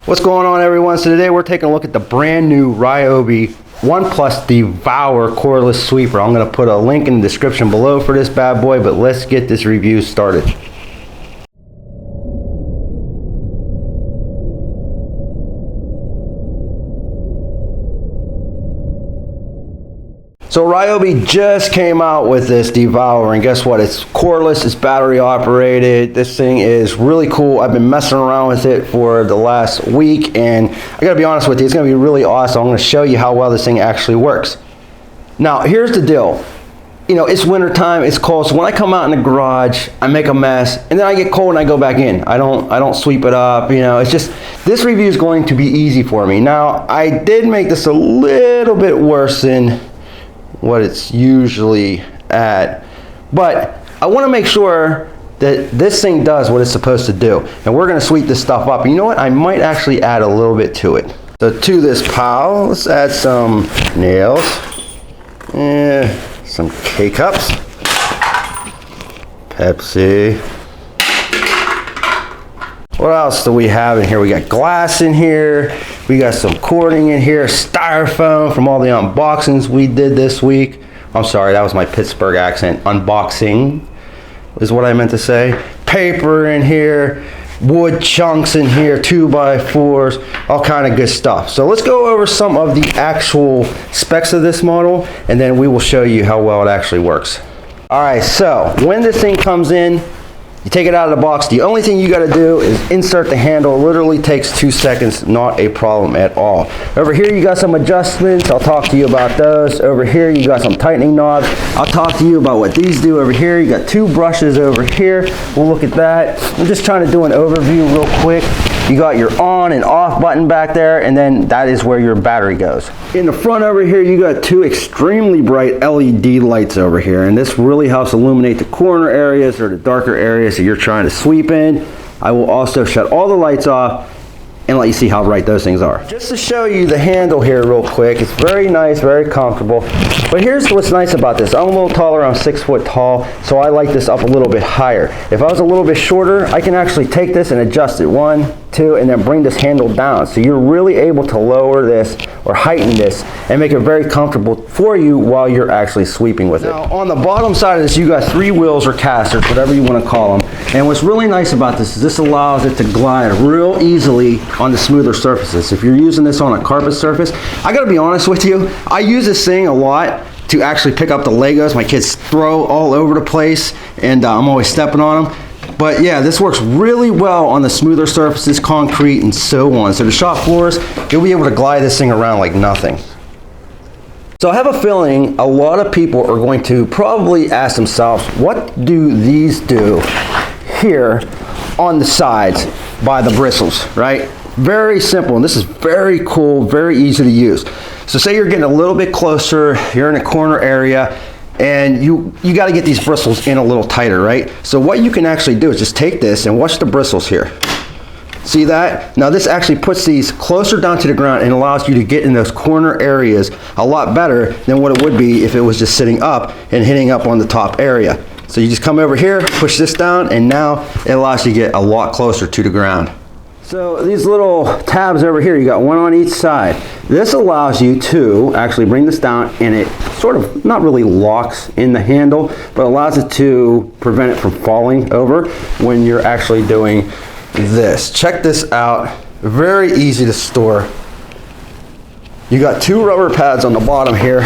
What's going on, everyone? So today we're taking a look at the brand new Ryobi ONE DEVOUR cordless sweeper. I'm going to put a link in the description below for this bad boy, but let's get this review started. So Ryobi just came out with this DEVOUR, and guess what? It's cordless, it's battery operated. This thing is really cool. I've been messing around with it for the last week, and I gotta be honest with you, it's gonna be really awesome. I'm gonna show you how well this thing actually works. Now, here's the deal. You know, it's winter time, it's cold, so when I come out in the garage, I make a mess, and then I get cold and I go back in. I don't sweep it up, you know, it's just, this review is going to be easy for me. Now, I did make this a little bit worse than what it's usually at, but I want to make sure that this thing does what it's supposed to do, and we're going to sweep this stuff up. And you know what, I might actually add a little bit to it. So to this pile, let's add some nails, some K-cups, Pepsi. What else do we have in here? We got glass in here. We got some cording in here, styrofoam from all the unboxings we did this week. I'm sorry, that was my Pittsburgh accent. Unboxing is what I meant to say. Paper in here, wood chunks in here, 2x4s, all kind of good stuff. So let's go over some of the actual specs of this model, and then we will show you how well it actually works. All right, so when this thing comes in, you take it out of the box. The only thing you got to do is insert the handle. It literally takes 2 seconds, not a problem at all. Over here you got some adjustments. I'll talk to you about those. Over here you got some tightening knobs. I'll talk to you about what these do. Over here you got 2 brushes over here. We'll look at that. I'm just trying to do an overview real quick. You got your on and off button back there, and then that is where your battery goes. In the front over here, you got 2 extremely bright LED lights over here, and this really helps illuminate the corner areas or the darker areas that you're trying to sweep in. I will also shut all the lights off and let you see how bright those things are. Just to show you the handle here real quick, it's very nice, very comfortable. But here's what's nice about this. I'm a little taller, I'm 6 foot tall, so I like this up a little bit higher. If I was a little bit shorter, I can actually take this and adjust it, 1, 2, and then bring this handle down. So you're really able to lower this or heighten this and make it very comfortable for you while you're actually sweeping with it. Now, on the bottom side of this, you got 3 wheels or casters, whatever you want to call them. And what's really nice about this is this allows it to glide real easily on the smoother surfaces. If you're using this on a carpet surface, I gotta be honest with you, I use this thing a lot to actually pick up the Legos my kids throw all over the place, and I'm always stepping on them. But yeah, this works really well on the smoother surfaces, concrete, and so on. So the shop floors, you'll be able to glide this thing around like nothing. So I have a feeling a lot of people are going to probably ask themselves, what do these do here on the sides by the bristles, right? Very simple, and this is very cool, very easy to use. So say you're getting a little bit closer, you're in a corner area, and you got to get these bristles in a little tighter, right? So what you can actually do is just take this and watch the bristles here. See that? Now this actually puts these closer down to the ground and allows you to get in those corner areas a lot better than what it would be if it was just sitting up and hitting up on the top area. So you just come over here, push this down, and now it allows you to get a lot closer to the ground. So these little tabs over here, you got 1 on each side. This allows you to actually bring this down, and it sort of not really locks in the handle, but allows it to prevent it from falling over when you're actually doing this. Check this out, very easy to store. You got 2 rubber pads on the bottom here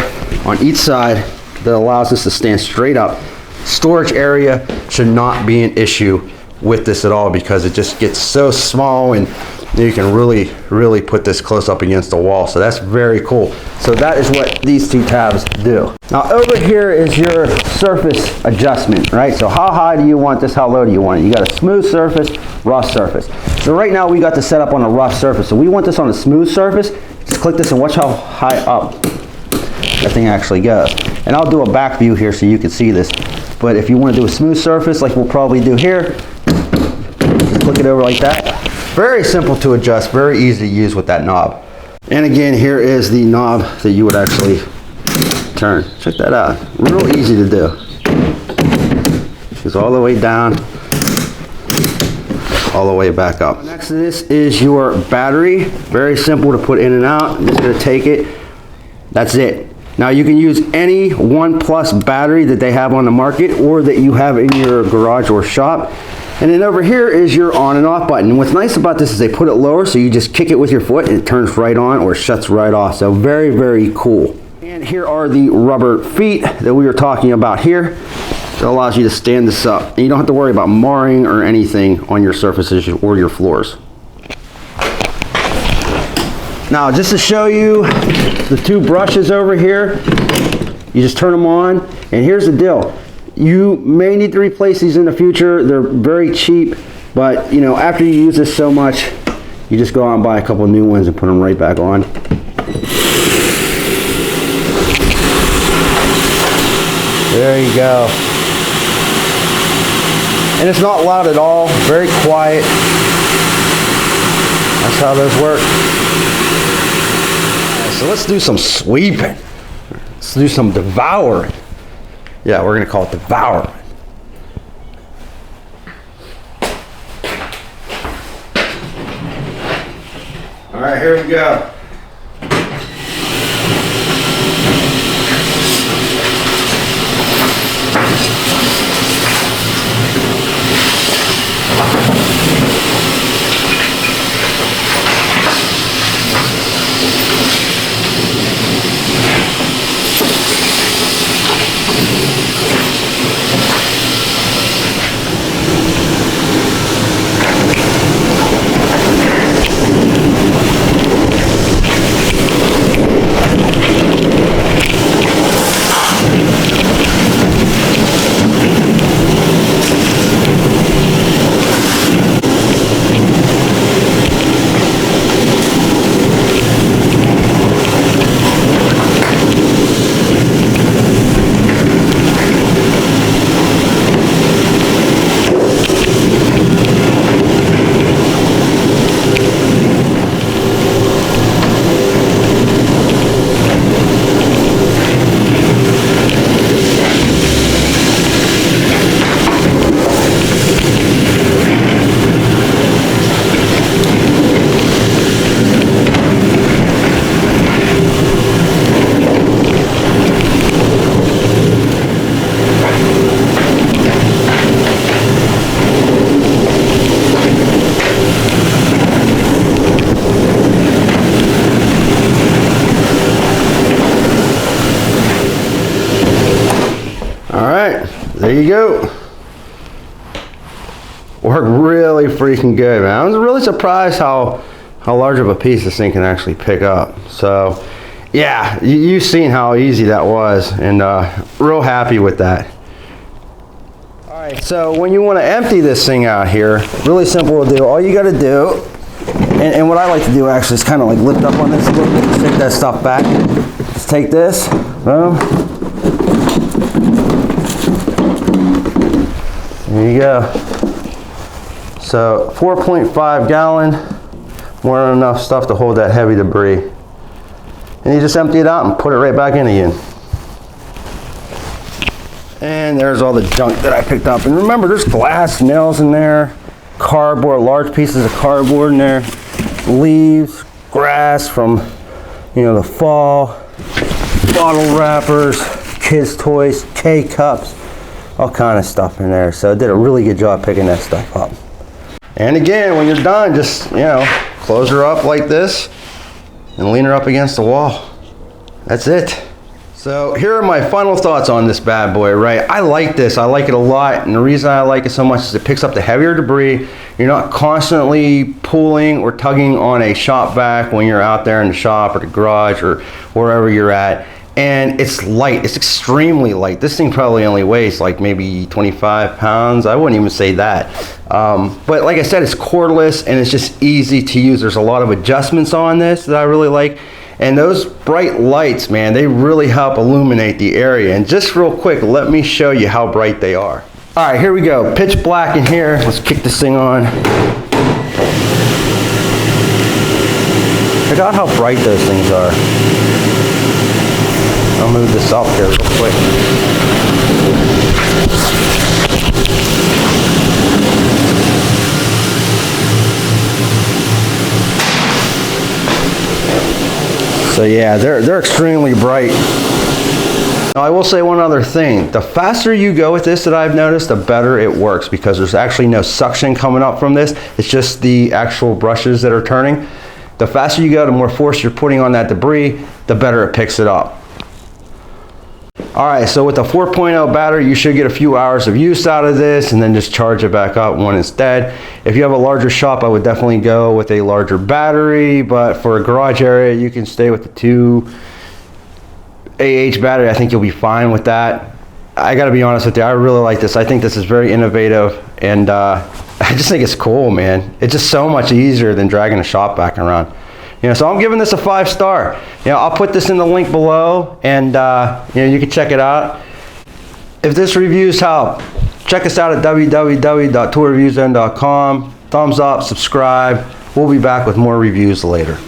on each side that allows this to stand straight up. Storage area should not be an issue with this at all, because it just gets so small and you can really put this close up against the wall. So that's very cool. So that is what these 2 tabs do. Now over here is your surface adjustment, right? So how high do you want this? How low do you want it? You got a smooth surface, rough surface. So right now we got this set up on a rough surface. So we want this on a smooth surface. Just click this and watch how high up that thing actually goes. And I'll do a back view here so you can see this. But if you want to do a smooth surface like we'll probably do here, just click it over like that. Very simple to adjust, very easy to use with that knob. And again, here is the knob that you would actually turn. Check that out, real easy to do. Goes all the way down. all the way back up. Next to this is your battery. Very simple to put in and out. I'm just gonna take it. That's it. Now you can use any ONE+ battery that they have on the market or that you have in your garage or shop. And then over here is your on and off button. And what's nice about this is they put it lower, so you just kick it with your foot and it turns right on or shuts right off. So very, very cool. And here are the rubber feet that we were talking about here. It allows you to stand this up. And you don't have to worry about marring or anything on your surfaces or your floors. Now, just to show you the two brushes over here, you just turn them on, and here's the deal. You may need to replace these in the future. They're very cheap, but you know, after you use this so much, you just go out and buy a couple new ones and put them right back on. There you go. And it's not loud at all, very quiet. That's how those work. So let's do some sweeping. Let's do some devouring. Yeah, we're gonna call it devouring. All right, here we go. There you go. Worked really freaking good, man. I was really surprised how large of a piece this thing can actually pick up. So yeah, you've seen how easy that was, and real happy with that. All right, so when you want to empty this thing out here, really simple to do. All you got to do, and what I like to do actually is kind of like lift up on this a little bit, just take that stuff back. Just take this, boom. There you go. So 4.5 gallon, more than enough stuff to hold that heavy debris. And you just empty it out and put it right back in again. And there's all the junk that I picked up. And remember, there's glass, nails in there, cardboard, large pieces of cardboard in there, leaves, grass from, you know, the fall, bottle wrappers, kids' toys, K-cups, all kind of stuff in there. So I did a really good job picking that stuff up. And again, when you're done, just, you know, close her up like this and lean her up against the wall. That's it. So here are my final thoughts on this bad boy, right? I like this. I like it a lot. And the reason I like it so much is it picks up the heavier debris. You're not constantly pulling or tugging on a shop vac when you're out there in the shop or the garage or wherever you're at. And it's light. It's extremely light. This thing probably only weighs like maybe 25 pounds. I wouldn't even say that. But like I said, it's cordless and it's just easy to use. There's a lot of adjustments on this that I really like. And those bright lights, man, they really help illuminate the area. And just real quick, let me show you how bright they are. All right, here we go. Pitch black in here. Let's kick this thing on. Check out how bright those things are. I'll move this up here real quick. So yeah, they're extremely bright. Now I will say one other thing. The faster you go with this that I've noticed, the better it works, because there's actually no suction coming up from this. It's just the actual brushes that are turning. The faster you go, the more force you're putting on that debris, the better it picks it up. Alright, so with the 4.0 battery, you should get a few hours of use out of this and then just charge it back up when it's dead. If you have a larger shop, I would definitely go with a larger battery, but for a garage area, you can stay with the 2 AH battery. I think you'll be fine with that. I gotta be honest with you, I really like this. I think this is very innovative, and I just think it's cool, man. It's just so much easier than dragging a shop vac around. You know, so I'm giving this a 5-star. You know, I'll put this in the link below, and you know, you can check it out. If this review's helped, check us out at www.toolreviewzone.com. Thumbs up, subscribe. We'll be back with more reviews later.